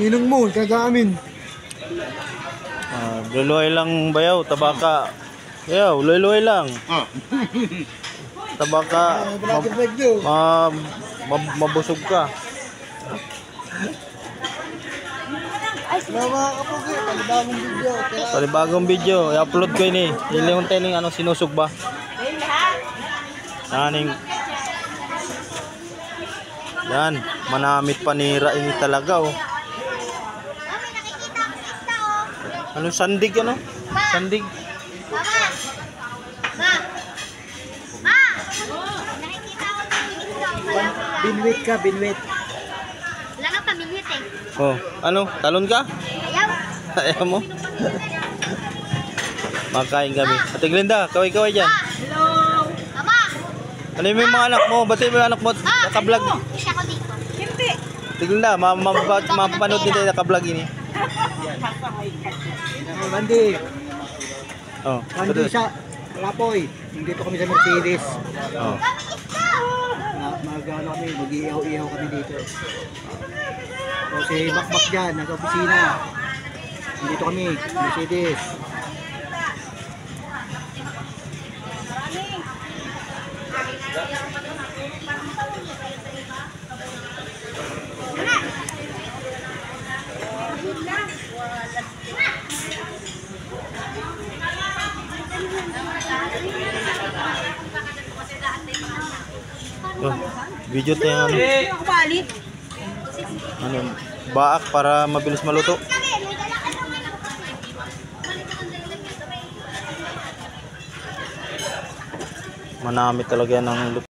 Ninong mo, kaya amin. Luluhay lang bayaw, tabaka. Bayaw, luluhay lang. Tabaka, mabusog ka. Panibagong video, i-upload ko ini. Ilang tening ano sinusog ba? Aning. Yan, manamit panira ini talaga oh. Anong sandig ano? Sandig. Binwit ka, binwit. Wala nga pamilyit eh. Oh, ano? Talon ka? Ayaw. Ayaw mo? Makain kami. Ate Glenda, kaway-kaway dyan. Hello. Mama. Ano yung mga anak mo? Ba't yung mga anak mo naka-vlog? Isa ko dito. Hindi. Ate Glenda, mapapanood din tayo naka-vlog ini. Mandi. Oh, Mandi sa Lapoy. Nandito kami sa Mercedes. oh. Mag-ano kami, mag-iihaw-ihaw kami dito. So si Bakbak dyan, nasa opisina. Nandito kami, Mercedes. Oh, video tayo ano. Ano, baak para mabilis maluto. Manamit talaga yan ng